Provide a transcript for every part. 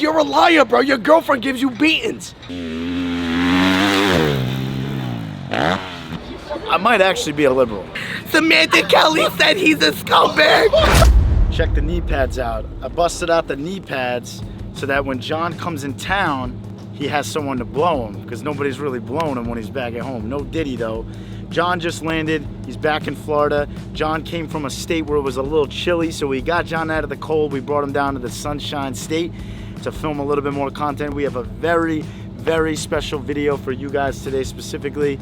you're a liar, bro. Your girlfriend gives you beatings. I might actually be a liberal. Samantha Kelly said he's a scumbag. Check the knee pads out. I busted out the knee pads so that when John comes in town, he has someone to blow him, because nobody's really blown him when he's back at home. No Diddy though. John just landed, he's back in Florida. John came from a state where it was a little chilly, so we got John out of the cold. We brought him down to the Sunshine State to film a little bit more content. We have a very special video for you guys today specifically.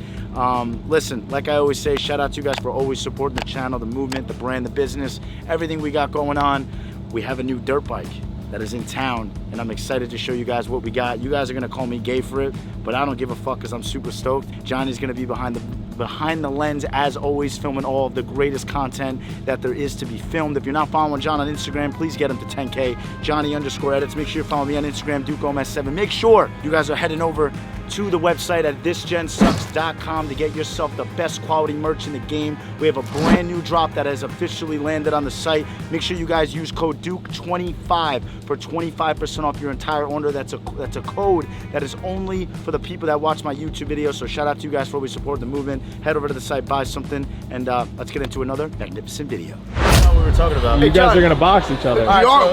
Listen, like I always say, shout out to you guys for always supporting the channel, the movement, the brand, the business, everything we got going on. We have a new dirt bike that is in town, and I'm excited to show you guys what we got. You guys are gonna call me gay for it, but I don't give a fuck because I'm super stoked. Johnny's gonna be behind the lens as always, filming all of the greatest content that there is to be filmed. If you're not following John on Instagram, please get him to 10K. Johnny_edits. Make sure you follow me on Instagram, DukeGomez7. Make sure you guys are heading over to the website at thisgensucks.com to get yourself the best quality merch in the game. We have a brand new drop that has officially landed on the site. Make sure you guys use code Duke25 for 25% off your entire order. That's a code that is only for the people that watch my YouTube videos. So shout out to you guys for always supporting the movement. Head over to the site, buy something, and let's get into another magnificent video. That's what we were talking about. You guys are gonna box each other.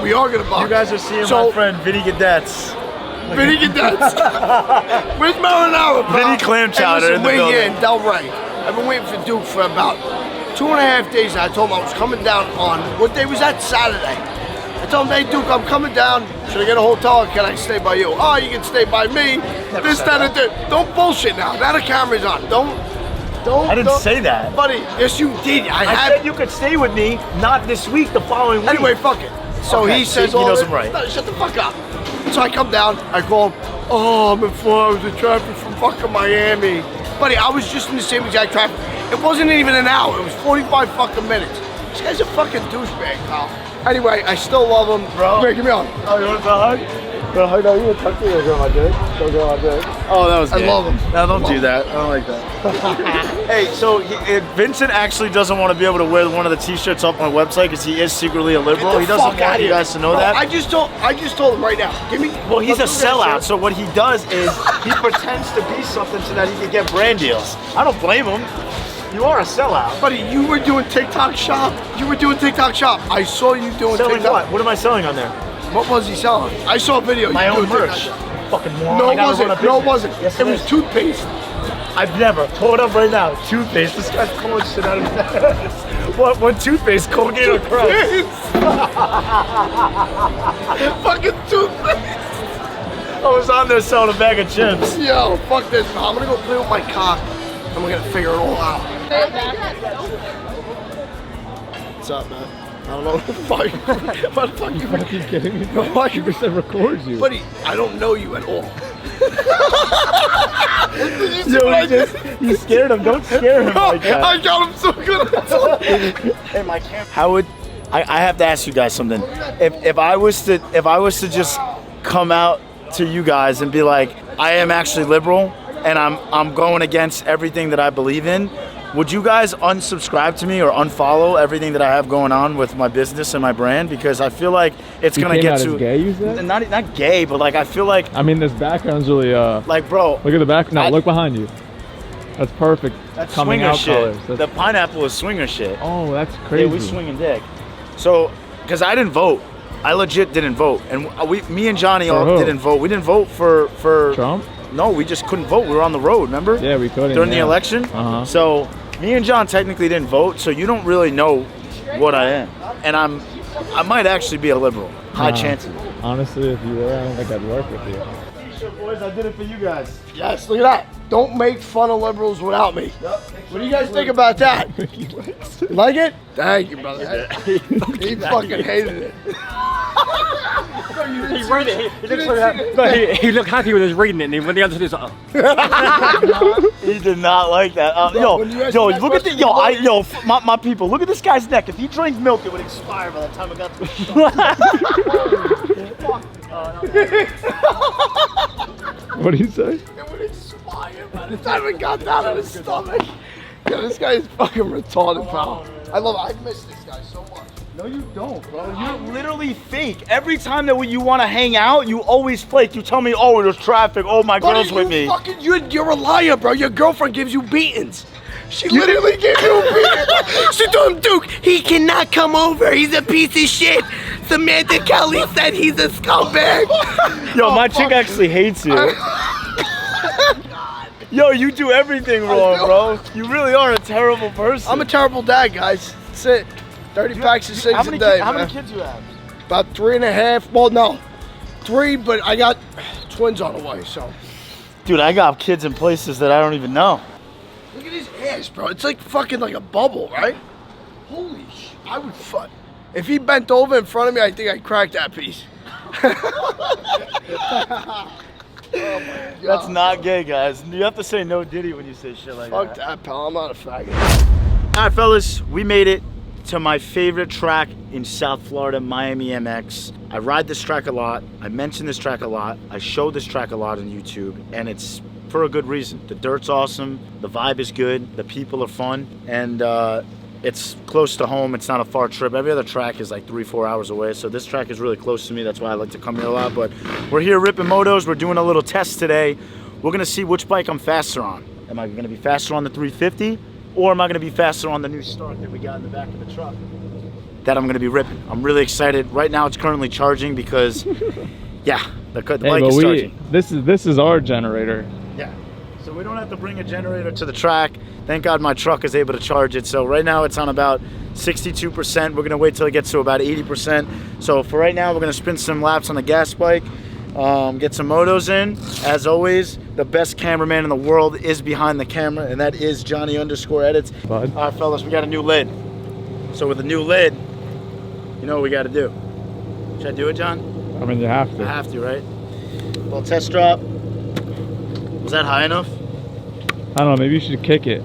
We are gonna box. You guys are seeing my friend Vinnie Gadets. Vinnie Gadets. Where's marinara, bro? Vinnie clam chowder in the building. We're here in Delray. I've been waiting for Duke for about 2.5 days. I told him I was coming down on, what day was that? Saturday. I told him, hey Duke, I'm coming down. Should I get a hotel or can I stay by you? Oh, you can stay by me. This, that, and that. Don't bullshit now. Now the camera's on. I didn't say that. Buddy, yes you did. I said you could stay with me, not this week, the following week. Anyway, fuck it. So okay, he says, he knows I'm right. No, shut the fuck up. So I come down, I call him, oh, I'm in 4 hours of traffic from fucking Miami. Buddy, I was just in the same exact traffic. It wasn't even an hour, it was 45 fucking minutes. This guy's a fucking douchebag, pal. Anyway, I still love him. Bro. Wait, give me a hug. Oh, you want a hug? No, you want to touch me or go my dick? Don't go my dick. Oh, that was gay. I love him. No, don't do that. I don't like that. Hey, so Vincent actually doesn't want to be able to wear one of the t-shirts off my website because he is secretly a liberal. He doesn't want you guys to know that. I just told him right now. Give me. Well, he's a sellout, so what he does is he pretends to be something so that he can get brand deals. I don't blame him. You are a sellout. Buddy, you were doing TikTok shop. I saw you doing selling TikTok. What? What am I selling on there? What was he selling? I saw a video. My own merch. Fucking moron. No, it wasn't. No, it wasn't. Yes, it was toothpaste. I've never. Pull it up right now. Toothpaste. This guy's pulling shit out of his ass. What toothpaste? Colgate or Crest? Fucking toothpaste. I was on there selling a bag of chips. Yo, fuck this. I'm gonna go play with my cock and we're gonna figure it all out. What's up, man? I don't know why the fuck you fucking kidding me? Why you just said record you? Buddy, I don't know you at all. You scared him. Don't scare him like that. I got him so good. Hey, my camera. How would I have to ask you guys something? If I was to just come out to you guys and be like, I am actually liberal and I'm going against everything that I believe in, would you guys unsubscribe to me or unfollow everything that I have going on with my business and my brand? Because I feel like it's gonna get to gay, you said? Not gay, but like I feel like. I mean, this background's really like, bro. Look at the back. No, look behind you. That's perfect. That's coming swinger out shit. colors. The pineapple is swinger shit. Oh, that's crazy. Yeah, we swinging dick. So, because I didn't vote. I legit didn't vote, and me and Johnny all didn't vote. We didn't vote for Trump. No, we just couldn't vote. We were on the road, remember? Yeah, we couldn't. During the election. So me and John technically didn't vote, so you don't really know what I am. And I might actually be a liberal. High chances. Honestly, if you were, I don't think I'd work with you. T-shirt boys, I did it for you guys. Yes, look at that. Don't make fun of liberals without me. Yep. What do you guys think about that? Like it? Thank you, brother. He fucking hated it. He read it. He looked happy when he was reading it, and when the other is He did not like that. Yo, look at the my people. Look at this guy's neck. If he drank milk, it would expire by the time it got to What do you say? It would expire by the time it got down to his stomach. Yeah, this guy is fucking retarded, pal. I miss this guy so much. No, you don't, bro. You're literally fake. Every time that you want to hang out, you always flake. You tell me, oh, there's traffic. Oh, my girl's with me. You're a liar, bro. Your girlfriend gives you beatings. She literally gave you a beating. She told him, Duke, he cannot come over. He's a piece of shit. Samantha Kelly said he's a scumbag. Yo, my chick actually hates you. Yo, you do everything wrong, bro. You really are a terrible person. I'm a terrible dad, guys. That's it. 30 packs of cigs a day. How many kids you have? About 3.5. Well, no. 3, but I got twins on the way, so. Dude, I got kids in places that I don't even know. Look at his ass, bro. It's like fucking like a bubble, right? Holy shit. I would fuck. If he bent over in front of me, I think I'd crack that piece. Oh my God. That's not gay, guys. You have to say no Diddy when you say shit like Fuck that. that, pal. I'm not a faggot. All right, fellas, we made it to my favorite track in South Florida, Miami MX. I ride this track a lot. I mention this track a lot. I show this track a lot on YouTube, and it's for a good reason. The dirt's awesome. The vibe is good. The people are fun, and it's close to home. It's not a far trip. Every other track is like 3-4 hours away, so this track is really close to me. That's why I like to come here a lot. But we're here ripping motos. We're doing a little test today. We're gonna see which bike I'm faster on. Am I gonna be faster on the 350, or am I gonna be faster on the new Stark that we got in the back of the truck that I'm gonna be ripping? I'm really excited. Right now it's currently charging because, yeah, the bike is charging. This is our generator. Yeah. So we don't have to bring a generator to the track. Thank God my truck is able to charge it. So right now it's on about 62%. We're gonna wait till it gets to about 80%. So for right now, we're gonna spin some laps on the gas bike, get some motos in. As always, the best cameraman in the world is behind the camera, and that is Johnny_edits. Bud. All right, fellas, we got a new lid. So with a new lid, you know what we gotta do. Should I do it, John? I mean, you have to. I have to, right? Little test drop. Was that high enough? I don't know, maybe you should kick it.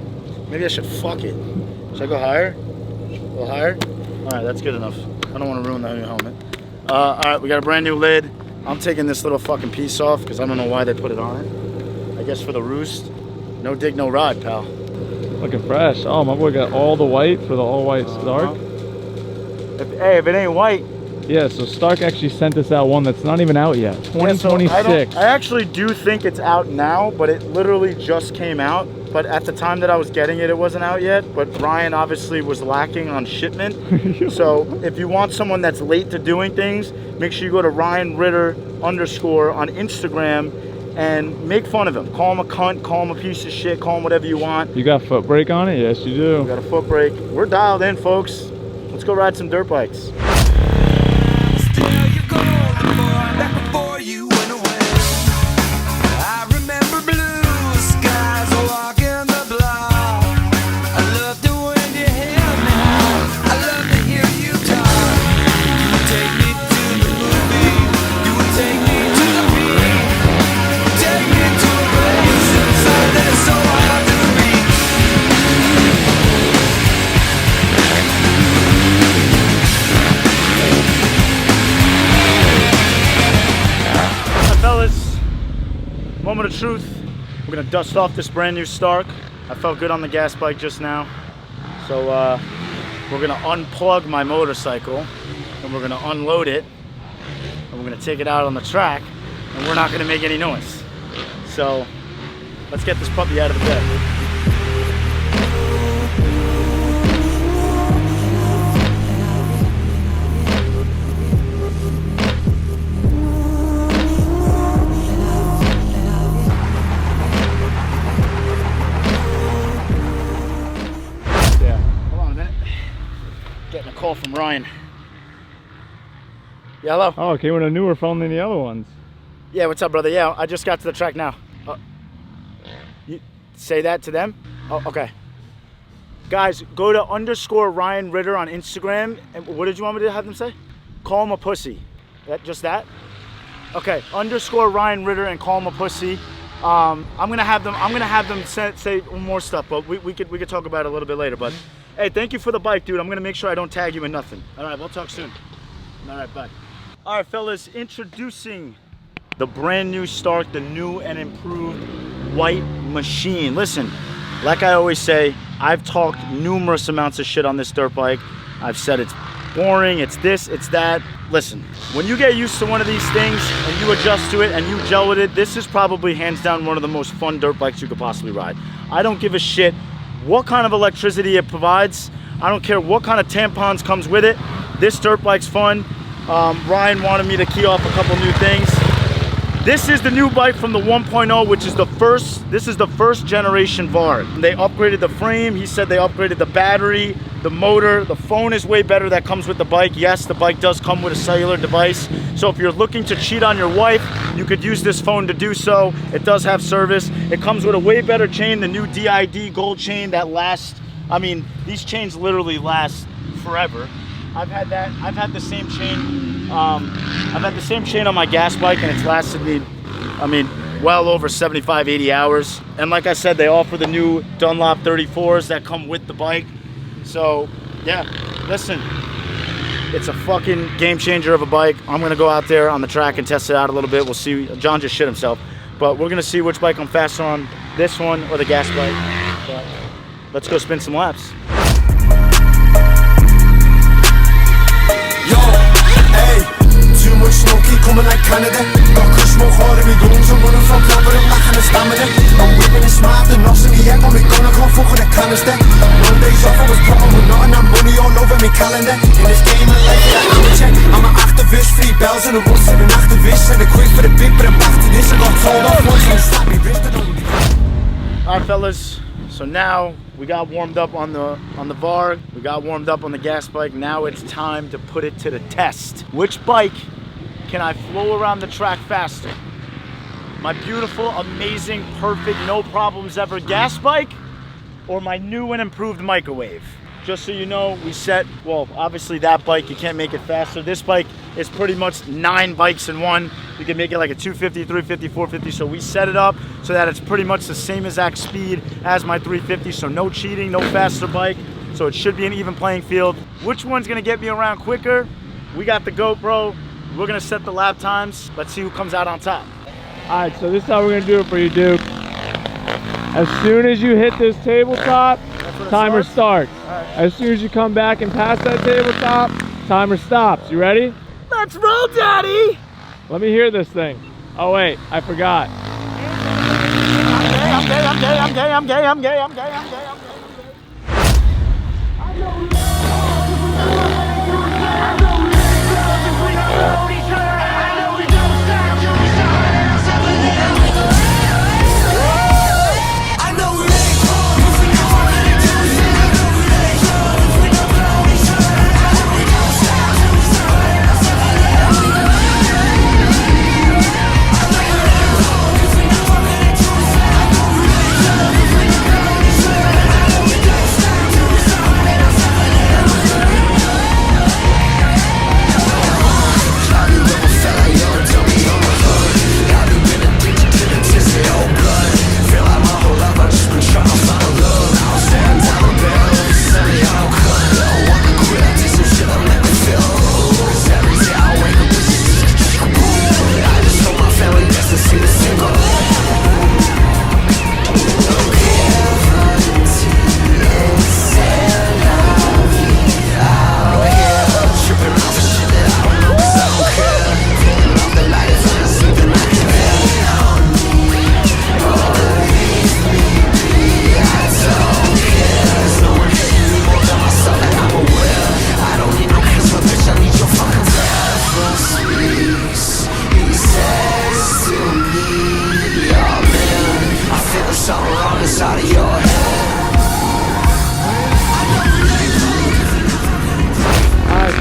Maybe I should fuck it. Should I go higher? A little higher? All right, that's good enough. I don't want to ruin the new helmet. All right, we got a brand new lid. I'm taking this little fucking piece off because I don't know why they put it on it. I guess for the roost. No dig, no ride, pal. Looking fresh. Oh, my boy got all the white for the all-white Stark. Hey, if it ain't white. Yeah, so Stark actually sent us out one that's not even out yet. 2026. Yeah, so I actually do think it's out now, but it literally just came out. But at the time that I was getting it, it wasn't out yet. But Ryan obviously was lacking on shipment. So if you want someone that's late to doing things, make sure you go to Ryan Ritter _ on Instagram and make fun of him. Call him a cunt, call him a piece of shit, call him whatever you want. You got foot brake on it? Yes, you do. We got a foot brake. We're dialed in, folks. Let's go ride some dirt bikes. Moment of truth. We're gonna dust off this brand new Stark. I felt good on the gas bike just now. So we're gonna unplug my motorcycle and we're gonna unload it and we're gonna take it out on the track and we're not gonna make any noise. So let's get this puppy out of the bed. Call from Ryan. Yeah, hello. Oh, okay, with a newer phone than the other ones. Yeah, what's up, brother? Yeah, I just got to the track now. You say that to them? Oh, okay. Guys, go to _Ryan Ritter on Instagram. And what did you want me to have them say? Call him a pussy. Just that? Okay, _Ryan Ritter and call him a pussy. I'm gonna have them say more stuff, but we could talk about it a little bit later. But hey, thank you for the bike, dude. I'm gonna make sure I don't tag you in nothing. All right, we'll talk soon. All right, bye. All right, fellas, introducing the brand new Stark, the new and improved white machine. Listen, like I always say, I've talked numerous amounts of shit on this dirt bike. I've said it's boring, it's this, it's that. Listen, when you get used to one of these things and you adjust to it and you gel with it, this is probably hands down one of the most fun dirt bikes you could possibly ride. I don't give a shit what kind of electricity it provides. I don't care what kind of tampons comes with it. This dirt bike's fun. Ryan wanted me to key off a couple new things. This is the new bike from the 1.0, which is this is the first generation Varg. They upgraded the frame. He said they upgraded the battery, the motor. The phone is way better that comes with the bike. Yes, the bike does come with a cellular device. So if you're looking to cheat on your wife, you could use this phone to do so. It does have service. It comes with a way better chain, the new DID gold chain that lasts, I mean, these chains literally last forever. I've had the same chain. I've had the same chain on my gas bike, and it's lasted me, I mean, well over 75, 80 hours. And like I said, they offer the new Dunlop 34s that come with the bike. So yeah, listen, it's a fucking game changer of a bike. I'm gonna go out there on the track and test it out a little bit. We'll see. John just shit himself, but we're gonna see which bike I'm faster on, this one or the gas bike. But let's go spin some laps. Too much smoky coming like Canada. Got kush more hard in me goons. I'm running from proper and lacking the stamina. I'm whipping and smart and knocks in the air. But me gonna come fuck with a canister. One days off I was proper with nothing. I'm money all over me calendar. In this game of life that amateur. I'm an activist, free bells and a one seven activist. And a quick for the big, but I'm back to this. I got told off once and slapped me wrist. Alright fellas, so now we got warmed up on the Varg, we got warmed up on the gas bike. Now it's time to put it to the test. Which bike can I flow around the track faster? My beautiful, amazing, perfect, no problems ever gas bike, or my new and improved microwave? Just so you know, we set, well, obviously that bike, you can't make it faster. This bike is pretty much 9 bikes in one. You can make it like a 250, 350, 450. So we set it up so that it's pretty much the same exact speed as my 350. So no cheating, no faster bike. So it should be an even playing field. Which one's gonna get me around quicker? We got the GoPro. We're gonna set the lap times. Let's see who comes out on top. All right, so this is how we're gonna do it for you, Duke. As soon as you hit this tabletop, timer starts. Right. As soon as you come back and pass that tabletop, timer stops. You ready? Let's roll, Daddy! Let me hear this thing. Oh wait, I forgot. I'm gay.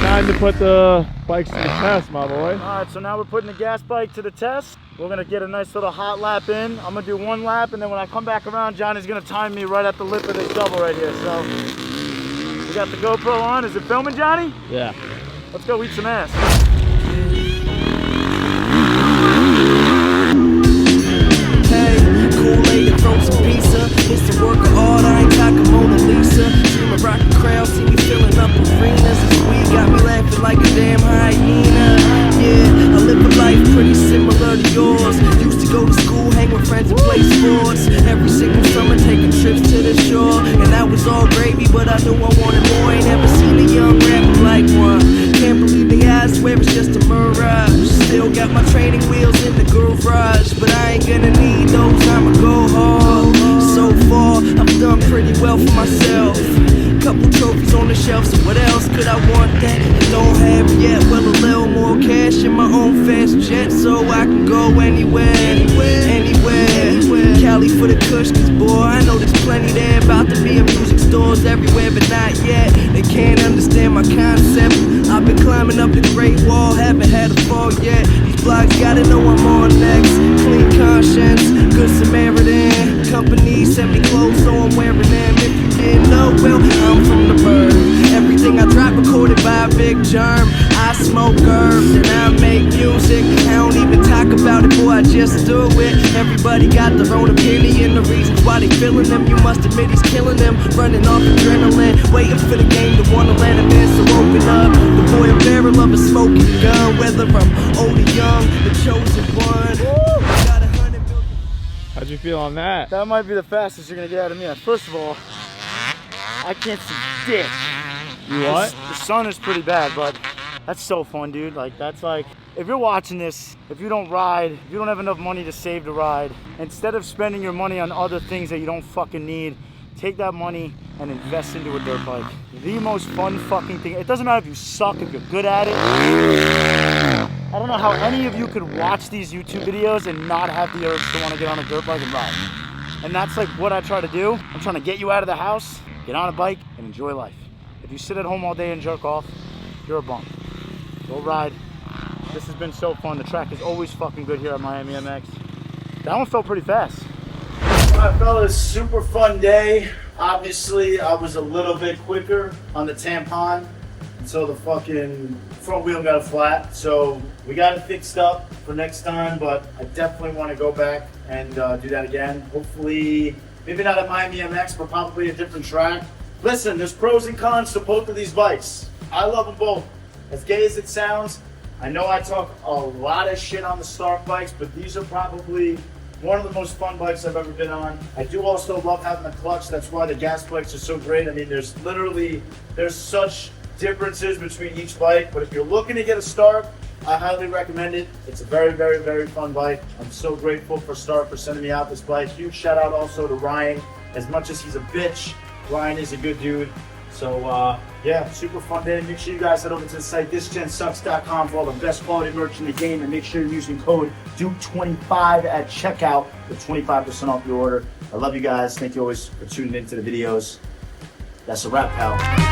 Time to put the bikes to the test, my boy. All right, so now we're putting the gas bike to the test. We're gonna get a nice little hot lap in. I'm gonna do 1 lap, and then when I come back around, Johnny's gonna time me right at the lip of this double right here. So we got the GoPro on. Is it filming, Johnny? Yeah. Let's go eat some ass. Kool-Aid and throw some pizza. It's the work of art, I ain't talking Mona Lisa. Dream of rockin' crowd, see me filling up arenas. This weed got me laughing like a damn hyena. Yeah, I live a life pretty similar to yours. Used to go to school, hang with friends and play sports. Every single summer taking trips to the shore. And that was all gravy, but I knew I wanted more. Ain't ever seen a young rapper like one. gonna need those, I'ma go hard. So far, I've done pretty well for myself. Couple trophies on the shelf, so what else could I want that I don't have yet? Well, a little more cash in my own fast jet, so I can go anywhere. Cali for the kush, cause boy, I know there's plenty there. About to be in music stores everywhere, but not yet. They can't understand my concept. I've been climbing up the Great Wall, haven't had a fall yet. These blogs gotta know I'm on next. Clean conscience, good Samaritan. Company sent me clothes, so I'm wearing them. If you didn't know, well, I'm from the bird. Everything I drop recorded by a big germ. I smoke herbs and I make music. I don't even talk about it, boy, I just do it. Everybody got their own opinion, the reasons why they feeling them. You must admit he's killing them, running off adrenaline, waiting for the game to wanna let him in. So open up, the boy a barrel of a smoking gun. Whether I'm old or young, the chosen one. Got 100 million. How'd you feel on that? That might be the fastest you're gonna get out of me. First of all, I can't see dick. You what? The sun is pretty bad, but that's so fun, dude. Like, that's like, if you're watching this, if you don't ride, if you don't have enough money to save to ride, instead of spending your money on other things that you don't fucking need, take that money and invest into a dirt bike. The most fun fucking thing. It doesn't matter if you suck, if you're good at it. I don't know how any of you could watch these YouTube videos and not have the urge to want to get on a dirt bike and ride. And that's like what I try to do. I'm trying to get you out of the house, get on a bike, and enjoy life. If you sit at home all day and jerk off, you're a bum. Go ride. This has been so fun. The track is always fucking good here at Miami MX. That one felt pretty fast. All right, fellas, super fun day. Obviously, I was a little bit quicker on the tampon until the fucking front wheel got a flat. So we got it fixed up for next time, but I definitely want to go back and do that again. Hopefully, maybe not at Miami MX, but probably a different track. Listen, there's pros and cons to both of these bikes. I love them both. As gay as it sounds, I know I talk a lot of shit on the Stark bikes, but these are probably one of the most fun bikes I've ever been on. I do also love having the clutch. That's why the gas bikes are so great. I mean, there's such differences between each bike, but if you're looking to get a Stark, I highly recommend it. It's a very, very, very fun bike. I'm so grateful for Stark for sending me out this bike. Huge shout out also to Ryan. As much as he's a bitch, Ryan is a good dude. So yeah, super fun day. Make sure you guys head over to the site thisgensucks.com for all the best quality merch in the game, and make sure you're using code DUKE25 at checkout for 25% off your order. I love you guys. Thank you always for tuning into the videos. That's a wrap, pal.